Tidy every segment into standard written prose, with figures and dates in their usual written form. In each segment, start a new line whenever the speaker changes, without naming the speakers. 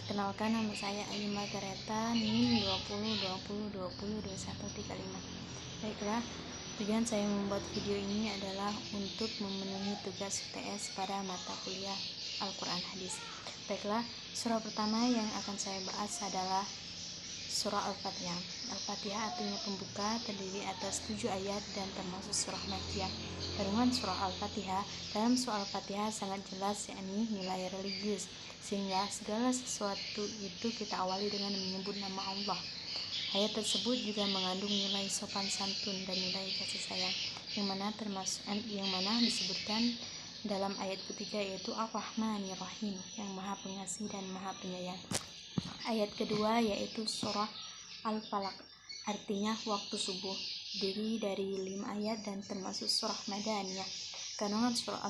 Perkenalkan, nama saya Ayu Margareta, NIM 2020202135. Baiklah, tujuan saya membuat video ini adalah untuk memenuhi tugas UTS pada mata kuliah Al-Quran Hadis. Baiklah, surah pertama yang akan saya bahas adalah surah Al-Fatihah. Al-Fatihah artinya pembuka, terdiri atas 7 ayat dan termasuk surah Makkiyah. Kandungan surah Al-Fatihah: dalam surah Al-Fatihah sangat jelas, yakni nilai religius, sehingga segala sesuatu itu kita awali dengan menyebut nama Allah. Ayat tersebut juga mengandung nilai sopan santun dan nilai kasih sayang, yang mana disebutkan dalam ayat ketiga, yaitu Ar-Rahmanir Rahim, yang maha pengasih dan maha penyayang. Ayat kedua yaitu surah Al-Falaq, artinya waktu subuh, terdiri dari 5 ayat dan termasuk surah Madaniyah. Kandungan surah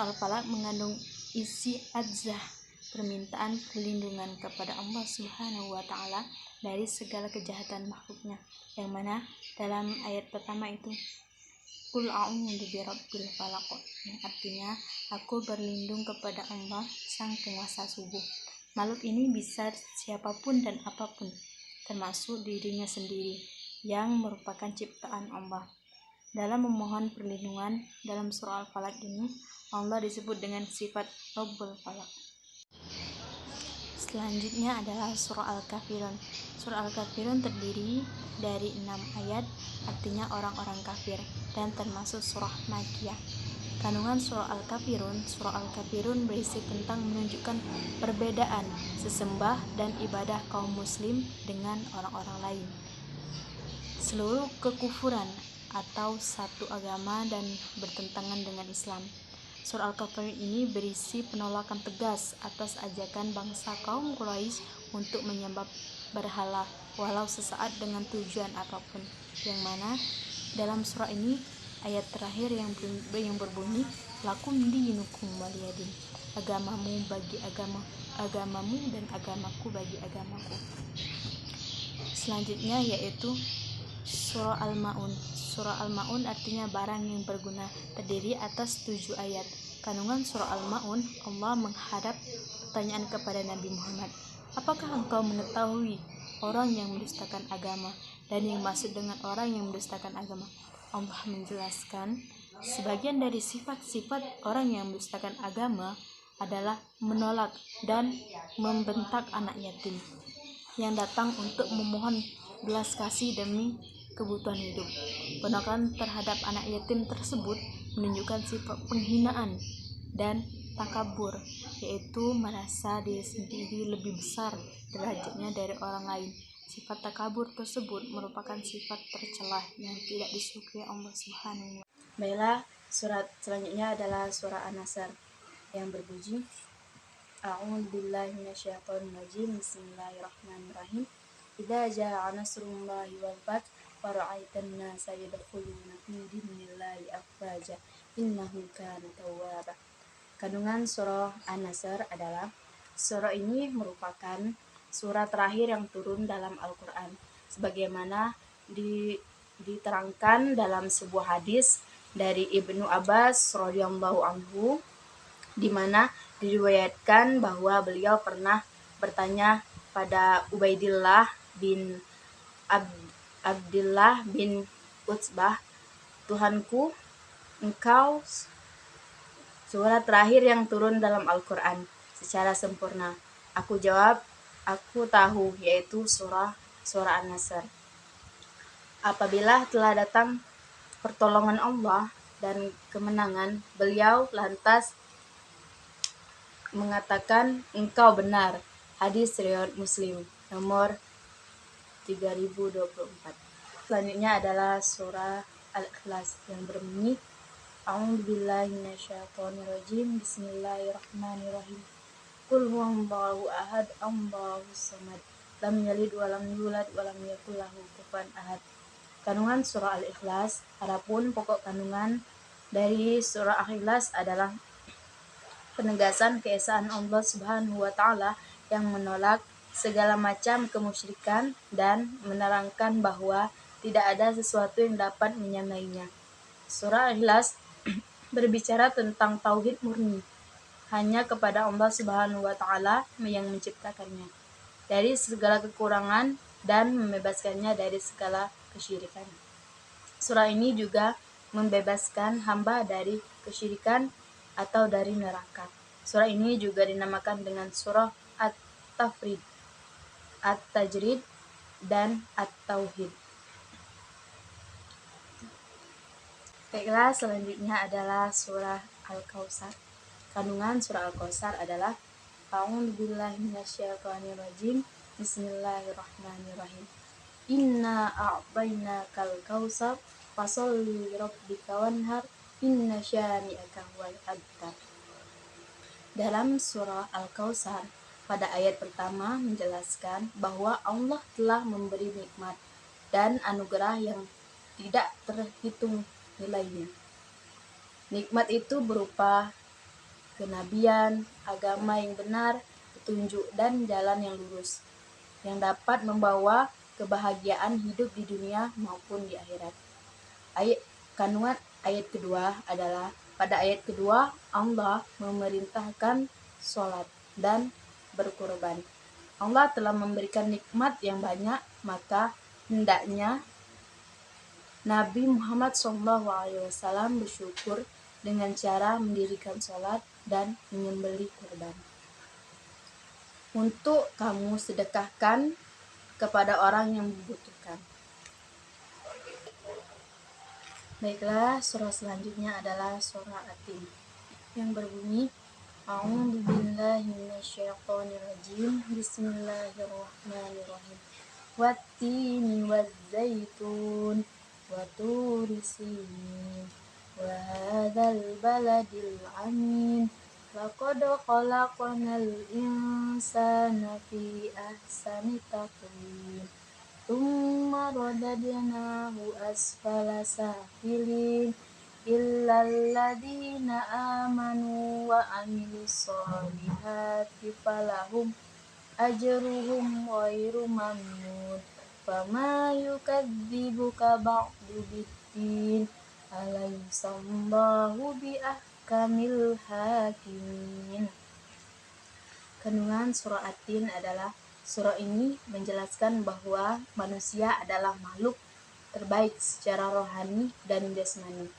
Al-Falaq mengandung isi adzah, permintaan perlindungan kepada Allah Subhanahu wa Ta'ala dari segala kejahatan makhluknya, yang mana dalam ayat pertama itu Qul a'udzu birabbil falaq, yang artinya aku berlindung kepada Allah, sang penguasa subuh. Makhluk ini bisa siapapun dan apapun, termasuk dirinya sendiri yang merupakan ciptaan Allah. Dalam memohon perlindungan dalam surah Al-Falaq ini, Allah disebut dengan sifat Rabbul Falaq. Selanjutnya adalah surah Al-Kafirun. Surah Al-Kafirun terdiri dari 6 ayat, artinya orang-orang kafir, dan termasuk surah Makkiyah. Kandungan surah Al-Kafirun berisi tentang menunjukkan perbedaan sesembah dan ibadah kaum muslim dengan orang-orang lain, seluruh kekufuran atau satu agama dan bertentangan dengan Islam. Surah Al-Kafirun ini berisi penolakan tegas atas ajakan bangsa kaum Quraisy untuk menyembah berhala walau sesaat dengan tujuan apapun, yang mana dalam surah ini ayat terakhir yang berbunyi lakum dinukum waliyadin, agamamu bagi agamamu dan agamaku bagi agamaku. Selanjutnya yaitu surah Al-Maun. Surah Al-Maun artinya barang yang berguna, terdiri atas 7 ayat. Kandungan surah Al-Maun, Allah menghadap pertanyaan kepada Nabi Muhammad, apakah engkau mengetahui orang yang mendustakan agama dan yang maksud dengan orang yang mendustakan agama? Allah menjelaskan, sebagian dari sifat-sifat orang yang mendustakan agama adalah menolak dan membentak anak yatim yang datang untuk memohon belas kasih demi kebutuhan hidup. Penolakan terhadap anak yatim tersebut menunjukkan sifat penghinaan dan takabur, yaitu merasa diri sendiri lebih besar derajatnya dari orang lain. Sifat takabur tersebut merupakan sifat tercela yang tidak disukai Allah Subhanahu wa Ta'ala. Baiklah, surat selanjutnya adalah surah An-Nasr yang berbunyi A'udzu billahi minasyaitonir rajim. Bismillahirrahmanirrahim. Idza jaa'a nasrullahi wal fath wa ra'aitan nasa yadkhuluna fi dinillahi afwaja innahu kana tawwaba. Kandungan surah An-Nasr adalah, surah ini merupakan surah terakhir yang turun dalam Al-Quran, sebagaimana diterangkan dalam sebuah hadis dari Ibnu Abbas radhiyallahu anhu, di mana diriwayatkan bahwa beliau pernah bertanya pada Ubaidillah bin Abdullah bin Utsbah, Tuhanku, engkau surah terakhir yang turun dalam Al-Quran secara sempurna. Aku jawab, aku tahu, yaitu surah An-Nasr. Apabila telah datang pertolongan Allah dan kemenangan, beliau lantas mengatakan, engkau benar. Hadis riwayat Muslim nomor 3024. Selanjutnya adalah surah Al-Ikhlas yang berbunyi A'udzu billahi minasyaitonir rajim. Bismillahirrahmanirrahim. Qul huwallahu ahad, Allahus samad, lam yalid wa lam yulad wa lam yakul lahu kufuwan ahad. Kandungan surah Al-Ikhlas. Adapun pokok kandungan dari surah Al-Ikhlas adalah penegasan keesaan Allah Subhanahu wa Ta'ala yang menolak segala macam kemusyrikan dan menerangkan bahwa tidak ada sesuatu yang dapat menyamainya. Surah Al-Ikhlas berbicara tentang tauhid murni,
hanya kepada Allah Subhanahu wa Ta'ala yang menciptakannya dari segala kekurangan dan membebaskannya dari segala kesyirikan. Surah ini juga membebaskan hamba dari kesyirikan atau dari neraka. Surah ini juga dinamakan dengan surah At-Tafrid, At-Tajrid, dan At-Tauhid. Baiklah, selanjutnya adalah surah Al-Kautsar. Kandungan surah Al-Kautsar adalah A'udzubillahi minasyaitonirrajim. Bismillahirrahmanirrahim. Inna a'tainakal kautsar fasholli lirabbika wanhar inna syani'aka huwal abtar. Dalam surah Al-Kautsar pada ayat pertama menjelaskan bahwa Allah telah memberi nikmat dan anugerah yang tidak terhitung nilainya. Nikmat itu berupa kenabian, agama yang benar, petunjuk dan jalan yang lurus yang dapat membawa kebahagiaan hidup di dunia maupun di akhirat. Kandungan ayat kedua adalah pada ayat kedua Allah memerintahkan sholat dan berkorban. Allah telah memberikan nikmat yang banyak, maka hendaknya Nabi Muhammad SAW bersyukur dengan cara mendirikan sholat dan menyembelih kurban. Untuk kamu sedekahkan kepada orang yang membutuhkan. Baiklah, surah selanjutnya adalah surah At-Tin yang berbunyi A'udzubillahi minasyaitonirrajim. Bismillahirrahmanirrahim. Wat-tini waz-zaitun wa turi sinin wa hadzal baladil amin. Laqad khalaqnal insana fi ahsani taqwim. Tsumma radadnahu asfala safilin illal ladzina amanu wa amilus solihati falahum ajruhum ghairu mamnun. Fama yukadzibuka ba'du biddin alayhisallahu biahkamil hakimin. Kandungan surah At-Tin adalah surah ini menjelaskan bahwa manusia adalah makhluk terbaik secara rohani dan jasmani.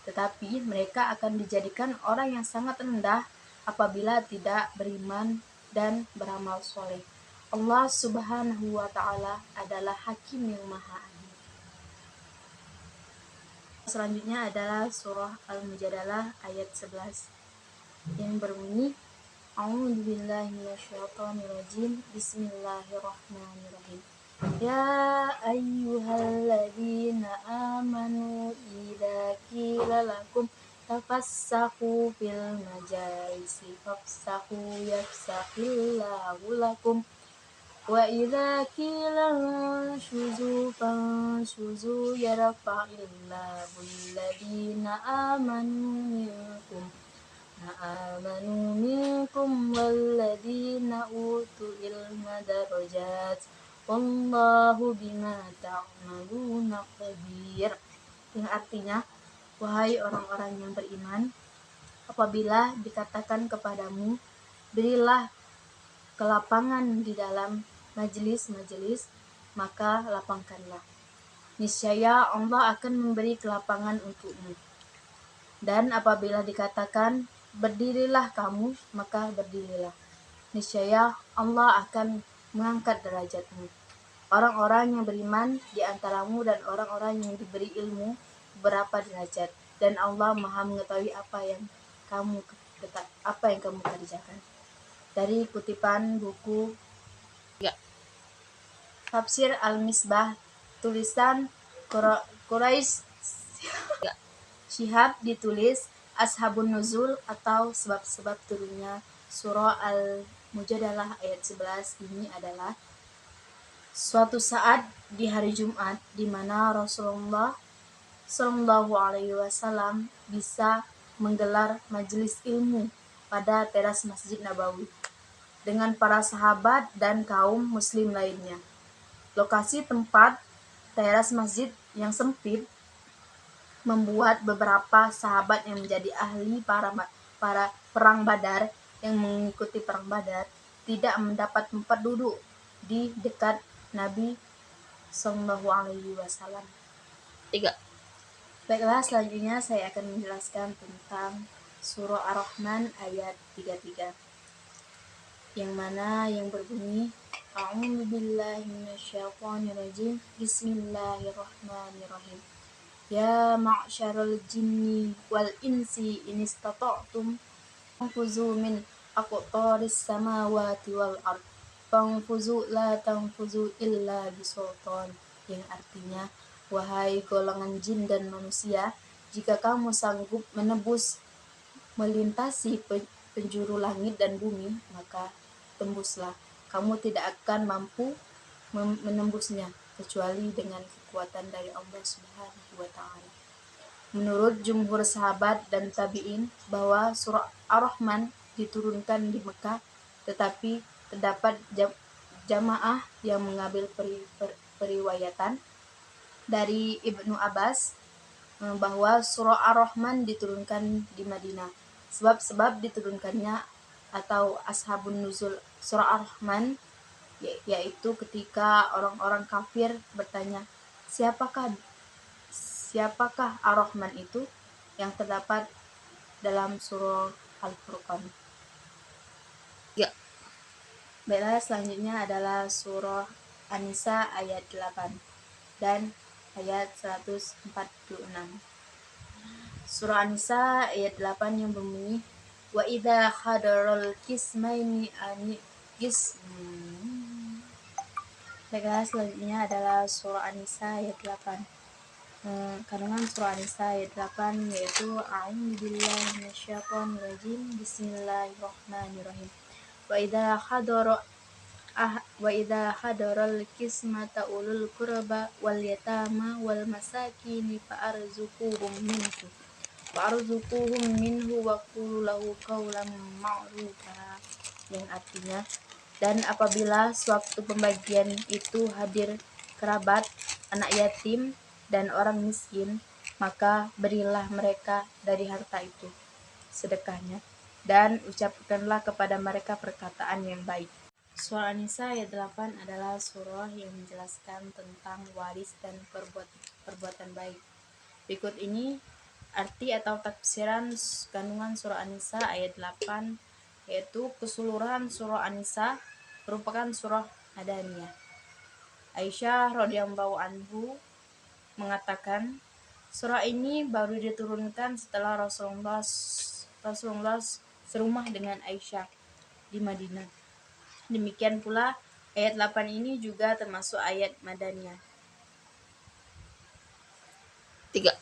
Tetapi mereka akan dijadikan orang yang sangat rendah apabila tidak beriman dan beramal soleh. Allah Subhanahu wa Ta'ala adalah Hakim yang Maha Adil. Selanjutnya adalah surah Al-Mujadalah ayat 11 yang berbunyi A'udzubillahi minasyaitonirrajim. Bismillahirrahmanirrahim. Ya ayyuhalladzina amanu idza qila lakum tafassahu fil majalisi fafsahu yafsahillahu lakum wa idza qila shuzu fanshuzu yarfa'illahu alladzina amanu minkum walladzina utul ilma darajat wallahu bima ta'maluna khabir. Yang artinya, wahai orang-orang yang beriman, apabila dikatakan kepadamu, berilah kelapangan di dalam majelis-majelis, maka lapangkanlah. Niscaya Allah akan memberi kelapangan untukmu. Dan apabila dikatakan, berdirilah kamu, maka berdirilah. Niscaya Allah akan mengangkat derajatmu. Orang-orang yang beriman di antaramu dan orang-orang yang diberi ilmu berapa derajat, dan Allah Maha mengetahui apa yang kamu kerjakan. Dari kutipan buku Tafsir Al-Misbah tulisan Quraisy Syihab ditulis Ashabun Nuzul atau sebab-sebab turunnya surah Al-Mujadalah ayat 11 ini adalah suatu saat di hari Jumat di mana Rasulullah Shallallahu Alaihi Wasallam bisa menggelar majelis ilmu pada teras Masjid Nabawi dengan para sahabat dan kaum muslim lainnya. Lokasi tempat teras masjid yang sempit membuat beberapa sahabat yang menjadi ahli para perang Badar, yang mengikuti perang Badar, tidak mendapat tempat duduk di dekat Nabi Shallallahu Alaihi Wasallam.
3.
Baiklah, selanjutnya saya akan menjelaskan tentang surah Ar-Rahman ayat 33, yang mana yang berbunyi A'udzubillahi minasyaitonirrajim. Bismillahirrahmanirrahim. Ya ma'syarul jinni wal insi in istata'tum fanfuzu min aqtaris samawati wal ard fanfuzu la tanfuzu illa bisultan, yang artinya, wahai golongan jin dan manusia, jika kamu sanggup menembus melintasi penjuru langit dan bumi, maka tembuslah. Kamu tidak akan mampu menembusnya kecuali dengan kekuatan dari Allah Subhanahu wa taala. Menurut jumhur sahabat dan tabi'in bahwa surah Ar-Rahman diturunkan di Mekah, tetapi terdapat jamaah yang mengambil periwayatan dari Ibnu Abbas bahwa surah Ar-Rahman diturunkan di Madinah. Sebab diturunkannya atau ashabun nuzul surah Ar-Rahman yaitu ketika orang-orang kafir bertanya, siapakah Ar-Rahman itu, yang terdapat dalam surah Al-Furqan.
Ya.
Baiklah, selanjutnya adalah surah An-Nisa ayat 8 dan ayat 146. Surah An-Nisa ayat 8 yang berbunyi, wa idza hadaral qismaini Baiklah, selanjutnya adalah surah An-Nisa ayat 8. Kandungan surah An-Nisa ayat 8 yaitu A'udzubillahi minasyaitonirrajim. Bismillahirrahmanirrahim. Wa idza hadaral qismata ulul qurba wal yatama wal masakin fa'arzuquhum minhu wa qulu lahu qawlan ma'rufa, yang artinya, dan apabila sewaktu pembagian itu hadir kerabat, anak yatim, dan orang miskin, maka berilah mereka dari harta itu sedekahnya, dan ucapkanlah kepada mereka perkataan yang baik. Surah An-Nisa ayat 8 adalah surah yang menjelaskan tentang waris dan perbuatan baik. Berikut ini arti atau tafsiran kandungan surah An-Nisa ayat 8, yaitu keseluruhan surah An-Nisa merupakan surah Madaniyah. Aisyah radhiyallahu anhu mengatakan, surah ini baru diturunkan setelah Rasulullah serumah dengan Aisyah di Madinah. Demikian pula ayat 8 ini juga termasuk ayat Madaniyah.
3.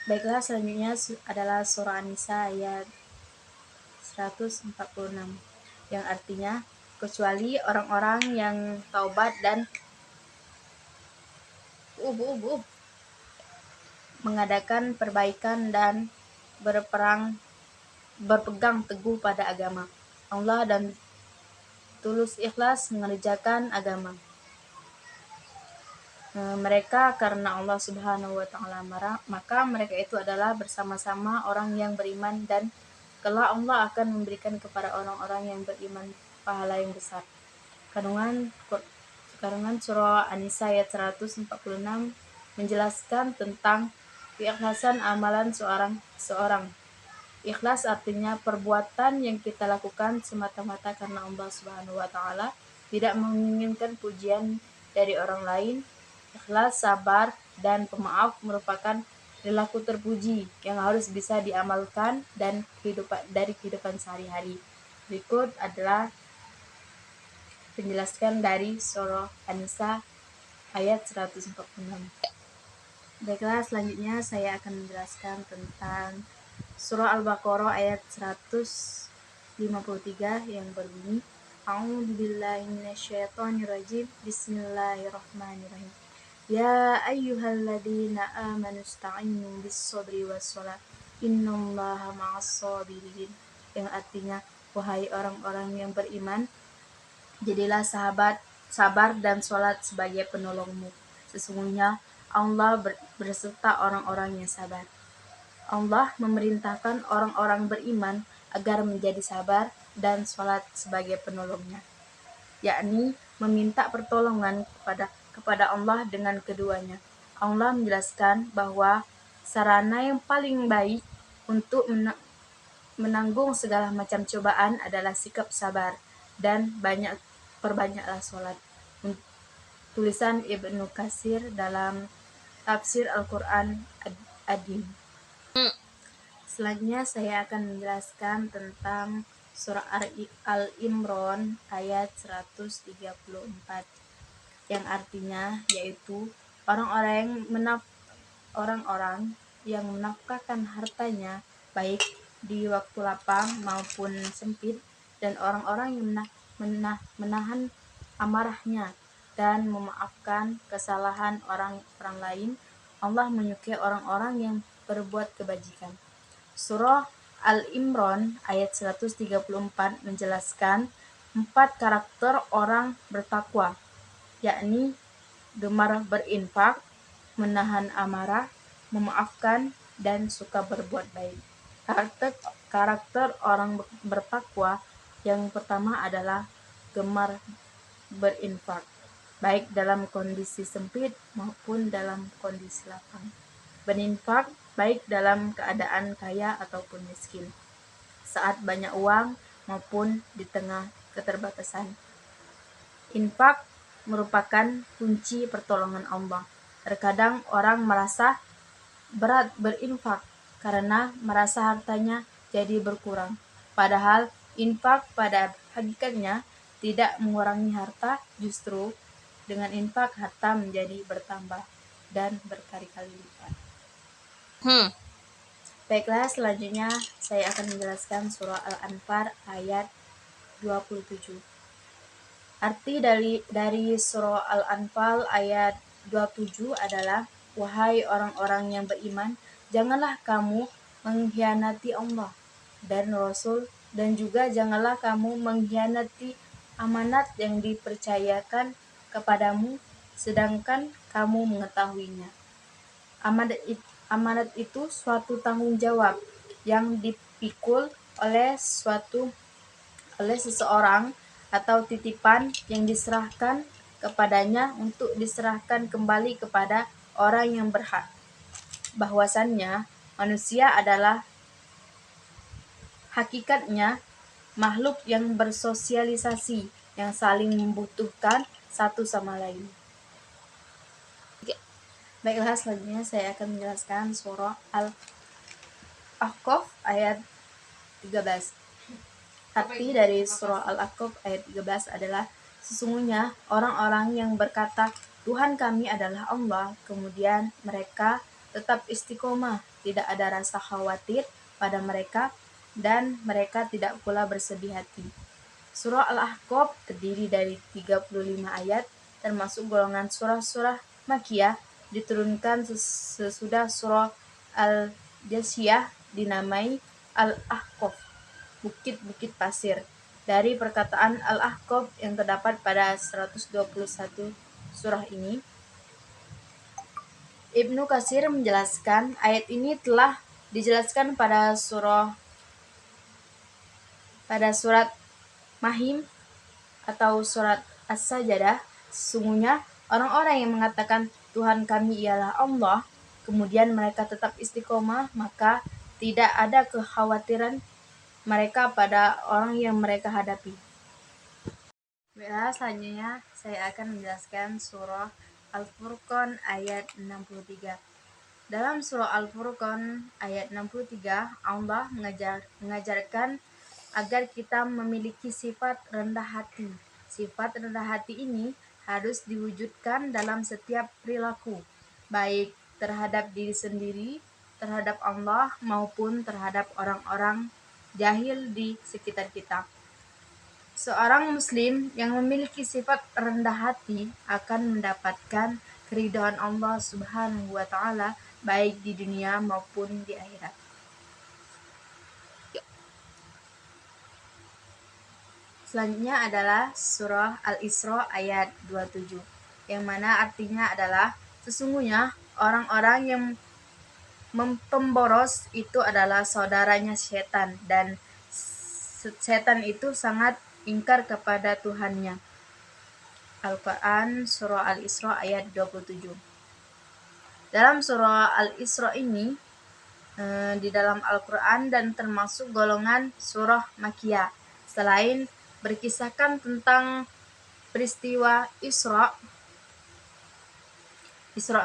Baiklah, selanjutnya adalah surah An-Nisa ayat 146, yang artinya, kecuali orang-orang yang taubat dan mengadakan perbaikan dan berpegang teguh pada agama Allah dan tulus ikhlas mengerjakan agama mereka karena Allah Subhanahu wa taala, maka mereka itu adalah bersama-sama orang yang beriman, dan kelak Allah akan memberikan kepada orang-orang yang beriman pahala yang besar. Kandungan surah An-Nisa ayat 146 menjelaskan tentang keikhlasan amalan seorang. Ikhlas artinya perbuatan yang kita lakukan semata-mata karena Allah Subhanahu wa taala, tidak menginginkan pujian dari orang lain. Ikhlas, sabar, dan pemaaf merupakan perilaku terpuji yang harus bisa diamalkan dan dari kehidupan sehari-hari. Berikut adalah penjelasan dari surah An-Nisa ayat 146. Baiklah, selanjutnya saya akan menjelaskan tentang surah Al-Baqarah ayat 153 yang berbunyi, A'udzubillahi minasyaitonirrajim. Bismillahirrahmanirrahim. Ya ayyuhalladzina amanu ista'inu bis-sabri was-shalah innallaha ma'as-sabirin, yang artinya, wahai orang-orang yang beriman, jadilah sabar dan sholat sebagai penolongmu. Sesungguhnya Allah berserta orang-orang yang sabar. Allah memerintahkan orang-orang beriman agar menjadi sabar dan sholat sebagai penolongnya, yakni meminta pertolongan kepada Allah dengan keduanya. Allah menjelaskan bahwa sarana yang paling baik untuk menanggung segala macam cobaan adalah sikap sabar dan perbanyaklah sholat. Tulisan Ibnu Katsir dalam tafsir Al-Quran Adim. Selanjutnya saya akan menjelaskan tentang surah Al-Imran ayat 134 yang artinya yaitu orang-orang yang menafkahkan hartanya baik di waktu lapang maupun sempit, dan orang-orang yang menahan amarahnya dan memaafkan kesalahan orang lain. Allah menyukai orang-orang yang berbuat kebajikan. Surah Al-Imran ayat 134 menjelaskan 4 karakter orang bertakwa, yakni gemar berinfak, menahan amarah, memaafkan, dan suka berbuat baik. Karakter orang bertakwa yang pertama adalah gemar berinfak, baik dalam kondisi sempit maupun dalam kondisi lapang. Berinfak baik dalam keadaan kaya ataupun miskin, saat banyak uang maupun di tengah keterbatasan. Infak merupakan kunci pertolongan Allah. Terkadang orang merasa berat berinfak karena merasa hartanya jadi berkurang. Padahal infak pada hakikatnya tidak mengurangi harta, justru dengan infak harta menjadi bertambah dan berkali-kali lipat. Baiklah, selanjutnya saya akan menjelaskan surah Al-Anfal ayat 27. Arti dari surah Al-Anfal ayat 27 adalah, wahai orang-orang yang beriman, janganlah kamu mengkhianati Allah dan Rasul, dan juga janganlah kamu mengkhianati amanat yang dipercayakan kepadamu sedangkan kamu mengetahuinya. Amanat itu suatu tanggung jawab yang dipikul oleh seseorang atau titipan yang diserahkan kepadanya untuk diserahkan kembali kepada orang yang berhak. Bahwasannya manusia adalah hakikatnya makhluk yang bersosialisasi, yang saling membutuhkan satu sama lain. Baiklah, selanjutnya saya akan menjelaskan surah Al-Ahqaf ayat 13. Arti dari surah Al-Ahqaf ayat 13 adalah, sesungguhnya orang-orang yang berkata Tuhan kami adalah Allah, kemudian mereka tetap istiqomah, tidak ada rasa khawatir pada mereka, dan mereka tidak pula bersedih hati. Surah Al-Ahqaf terdiri dari 35 ayat, termasuk golongan surah-surah Makkiyah, diturunkan sesudah surah Al-Jasiyah dinamai Al-Ahqaf, bukit-bukit pasir, dari perkataan Al-Ahqaf yang terdapat pada 121 surah ini. Ibnu Katsir menjelaskan, ayat ini telah dijelaskan pada surat Mahim atau surat As-Sajdah. Sesungguhnya orang-orang yang mengatakan Tuhan kami ialah Allah, kemudian mereka tetap istiqomah, maka tidak ada kekhawatiran mereka pada orang yang mereka hadapi. Selanjutnya saya akan menjelaskan surah Al-Furqan ayat 63. Dalam surah Al-Furqan ayat 63, Allah mengajarkan agar kita memiliki sifat rendah hati. Sifat rendah hati ini harus diwujudkan dalam setiap perilaku, baik terhadap diri sendiri, terhadap Allah, maupun terhadap orang-orang jahil di sekitar kita. Seorang muslim yang memiliki sifat rendah hati akan mendapatkan keridhaan Allah Subhanahu wa ta'ala baik di dunia maupun di akhirat. Selanjutnya adalah surah Al-Isra ayat 27, yang mana artinya adalah, sesungguhnya orang-orang yang pemboros itu adalah saudaranya setan, dan setan itu sangat ingkar kepada Tuhannya. Al-Quran Surah Al-Isra ayat 27. Dalam Surah Al-Isra ini di dalam Al-Quran dan termasuk golongan surah Makkiyah. Selain berkisahkan tentang peristiwa Isra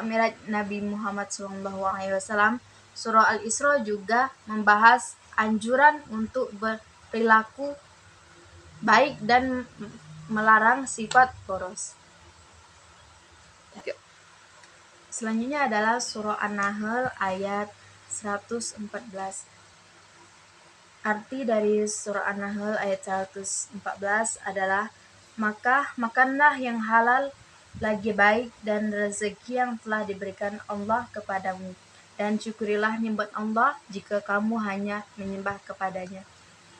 Mi'raj Nabi Muhammad SAW, surah Al-Isra juga membahas anjuran untuk berperilaku baik dan melarang sifat boros. Selanjutnya adalah surah An-Nahl ayat 114. Arti dari surah An-Nahl ayat 114 adalah, maka makanlah yang halal lagi baik dan rezeki yang telah diberikan Allah kepadamu, dan syukurilah nikmat Allah jika kamu hanya menyembah kepadanya.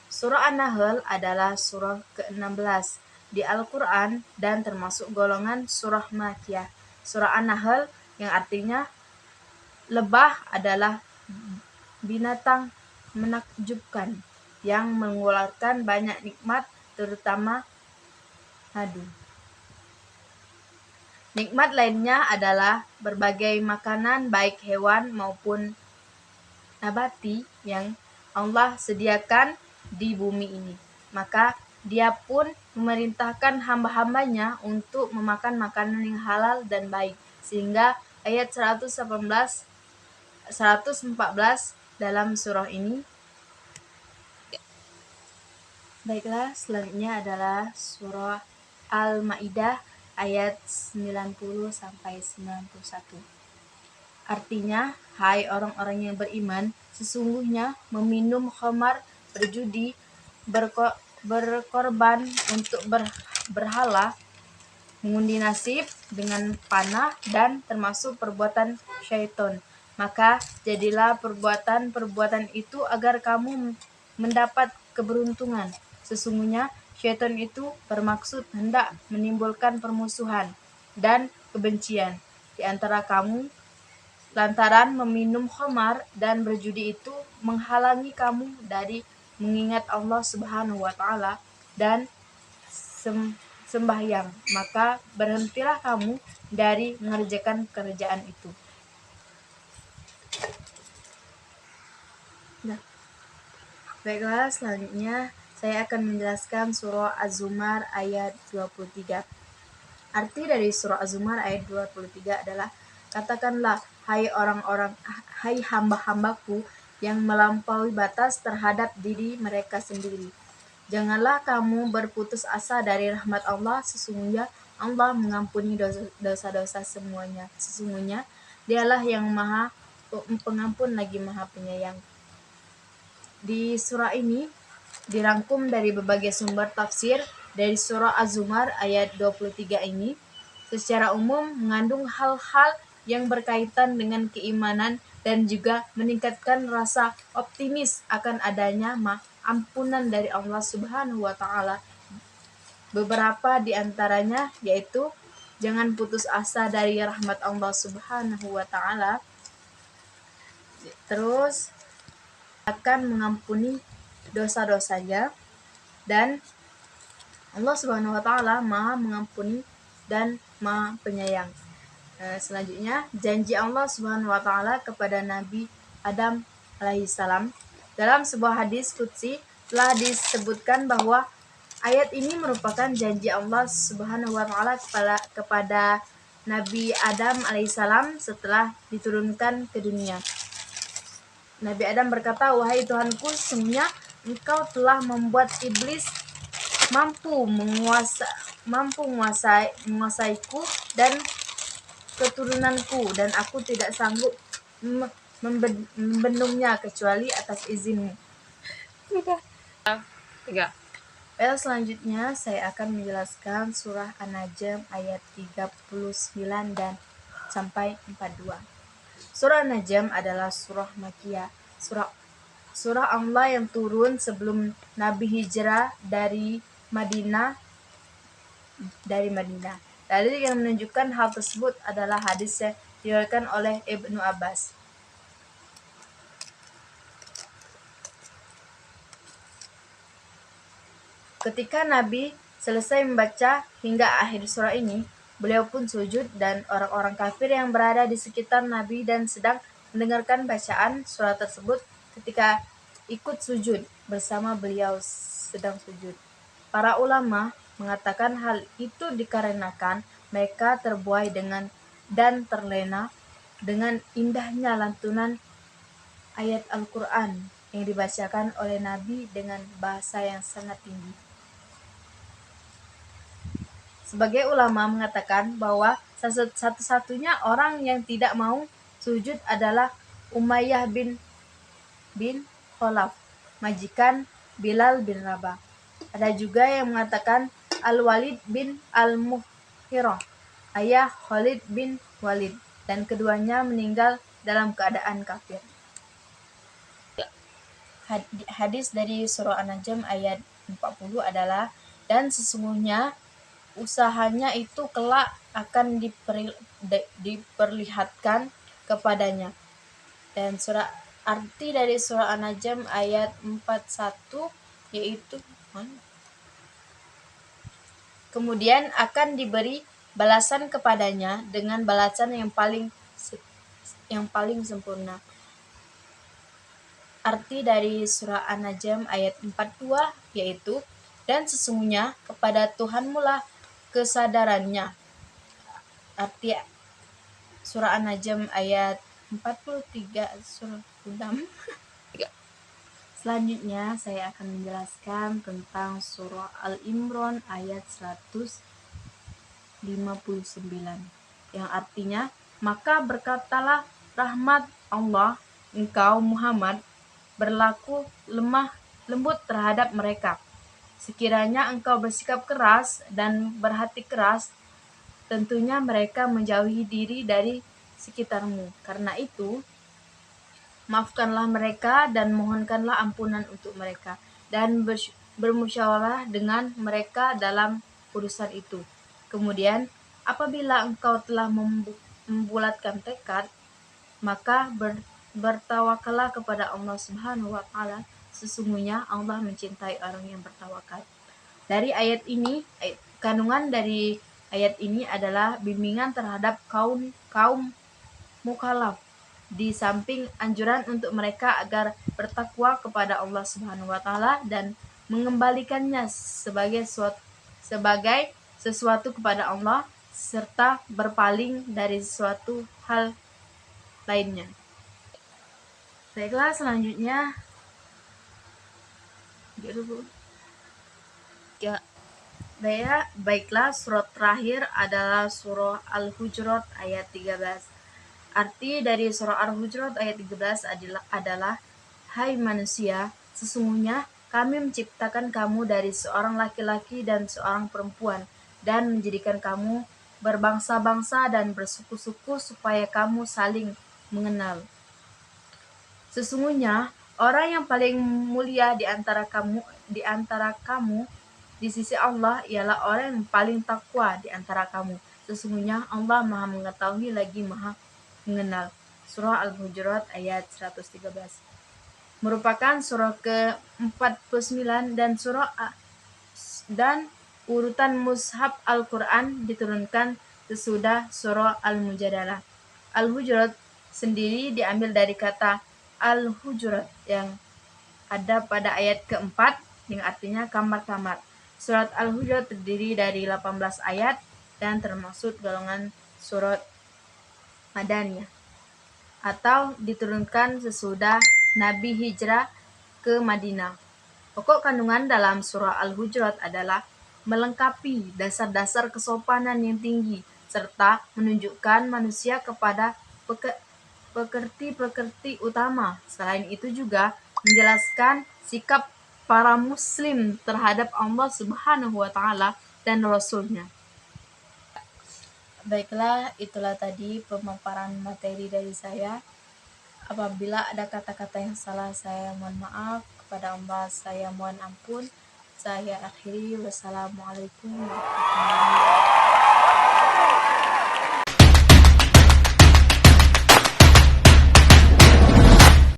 Surah An-Nahl adalah surah ke-16 di Al-Quran dan termasuk golongan surah Makkiyah. Surah An-Nahl yang artinya lebah adalah binatang menakjubkan yang mengeluarkan banyak nikmat, terutama madu. Nikmat lainnya adalah berbagai makanan baik hewan maupun nabati yang Allah sediakan di bumi ini. Maka Dia pun memerintahkan hamba-hambanya untuk memakan makanan yang halal dan baik. Sehingga ayat 114 dalam surah ini. Baiklah, selanjutnya adalah surah Al-Maidah ayat 90 sampai 91. Artinya, hai orang-orang yang beriman, sesungguhnya meminum khamar, berjudi, berkorban untuk berhala, mengundi nasib dengan panah, dan termasuk perbuatan syaitan. Maka jadilah perbuatan-perbuatan itu agar kamu mendapat keberuntungan. Sesungguhnya syaitan itu bermaksud hendak menimbulkan permusuhan dan kebencian di antara kamu lantaran meminum khamar dan berjudi itu menghalangi kamu dari mengingat Allah Subhanahu wa taala dan sembahyang, maka berhentilah kamu dari mengerjakan kerjaan itu. Baiklah, selanjutnya saya akan menjelaskan surah Az-Zumar ayat 23. Arti dari surah Az-Zumar ayat 23 adalah, katakanlah, hai hamba-hambaku yang melampaui batas terhadap diri mereka sendiri. Janganlah kamu berputus asa dari rahmat Allah, sesungguhnya Allah mengampuni dosa-dosa semuanya. Sesungguhnya Dialah yang Maha Pengampun lagi Maha Penyayang. Di surah ini dirangkum dari berbagai sumber tafsir. Dari surah Az-Zumar ayat 23 ini secara umum mengandung hal-hal yang berkaitan dengan keimanan dan juga meningkatkan rasa optimis akan adanya ampunan dari Allah Subhanahu wa taala. Beberapa di antaranya yaitu jangan putus asa dari rahmat Allah Subhanahu wa taala. Terus akan mengampuni dosa-dosanya, dan Allah Subhanahu wa taala Maha Mengampuni dan Maha Penyayang. Selanjutnya, janji Allah Subhanahu wa taala kepada Nabi Adam alaihissalam. Dalam sebuah hadis qudsi telah disebutkan bahwa ayat ini merupakan janji Allah Subhanahu wa taala kepada Nabi Adam alaihissalam setelah diturunkan ke dunia. Nabi Adam berkata, wahai Tuhanku, sesungguhnya Engkau telah membuat iblis mampu menguasaiku dan keturunanku, dan aku tidak sanggup membendungnya kecuali atas izinmu.
Tiga.
Selanjutnya saya akan menjelaskan surah An-Najm ayat 39 dan sampai 42. Surah An-Najm adalah surah Makkiyah, surah Allah yang turun sebelum Nabi hijrah dari Madinah. Dalil yang menunjukkan hal tersebut adalah hadis yang diriwayatkan oleh Ibnu Abbas. Ketika Nabi selesai membaca hingga akhir surah ini, beliau pun sujud dan orang-orang kafir yang berada di sekitar Nabi dan sedang mendengarkan bacaan surah tersebut ketika ikut sujud bersama beliau sedang sujud. Para ulama mengatakan hal itu dikarenakan mereka terbuai dengan dan terlena dengan indahnya lantunan ayat Al-Quran yang dibacakan oleh Nabi dengan bahasa yang sangat tinggi. Sebagai ulama mengatakan bahwa satu-satunya orang yang tidak mau sujud adalah Umayyah bin Khalaf, majikan Bilal bin Rabah. Ada juga yang mengatakan Al-Walid bin Al-Mughirah, ayah Khalid bin Walid, dan keduanya meninggal dalam keadaan kafir. Hadis dari surah An-Najm ayat 40 adalah, dan sesungguhnya usahanya itu kelak akan diperlihatkan kepadanya. Dan arti dari surah An-Najm ayat 41 yaitu kemudian akan diberi balasan kepadanya dengan balasan yang paling sempurna. Arti dari surah An-Najm ayat 42 yaitu, dan sesungguhnya kepada Tuhanmu lah kesadarannya. Arti surah An-Najm ayat 43 surah Qudam. Selanjutnya saya akan menjelaskan tentang surah Al-Imran ayat 159 yang artinya, maka berkatalah rahmat Allah engkau Muhammad berlaku lemah lembut terhadap mereka. Sekiranya engkau bersikap keras dan berhati keras, tentunya mereka menjauhi diri dari sekitarmu. Karena itu, maafkanlah mereka dan mohonkanlah ampunan untuk mereka, dan bermusyawarah dengan mereka dalam urusan itu. Kemudian, apabila engkau telah membulatkan tekad, maka bertawakallah kepada Allah Subhanahu wa Ta'ala. Sesungguhnya Allah mencintai orang yang bertawakal. Dari ayat ini, kandungan dari ayat ini adalah bimbingan terhadap kaum mukallaf, di samping anjuran untuk mereka agar bertakwa kepada Allah Subhanahu wa Ta'ala dan mengembalikannya sebagai sesuatu kepada Allah, serta berpaling dari suatu hal lainnya. Baiklah, selanjutnya baiklah, surat terakhir adalah surah Al-Hujurat ayat 13. Arti dari surah Al-Hujurat ayat 13 adalah hai manusia, sesungguhnya kami menciptakan kamu dari seorang laki-laki dan seorang perempuan, dan menjadikan kamu berbangsa-bangsa dan bersuku-suku supaya kamu saling mengenal. Sesungguhnya orang yang paling mulia di antara kamu di sisi Allah ialah orang yang paling takwa di antara kamu. Sesungguhnya Allah Maha mengetahui lagi Maha mengenal. Surah Al-Hujurat ayat 113 merupakan surah ke-49 dan urutan mushaf Al-Quran diturunkan sesudah surah Al-Mujadalah. Al-Hujurat sendiri diambil dari kata Al-Hujurat yang ada pada ayat keempat yang artinya kamar-kamar. Surat Al-Hujurat terdiri dari 18 ayat dan termasuk golongan surat Madaniyah atau diturunkan sesudah Nabi hijrah ke Madinah. Pokok kandungan dalam surah Al-Hujurat adalah melengkapi dasar-dasar kesopanan yang tinggi serta menunjukkan manusia kepada pekerti-pekerti utama. Selain itu juga menjelaskan sikap para muslim terhadap Allah Subhanahu wa Ta'ala dan Rasul-Nya. Baiklah, itulah tadi pemaparan materi dari saya. Apabila ada kata-kata yang salah, saya mohon maaf. Kepada Allah saya mohon ampun. Saya akhiri. Wassalamualaikum warahmatullahi wabarakatuh.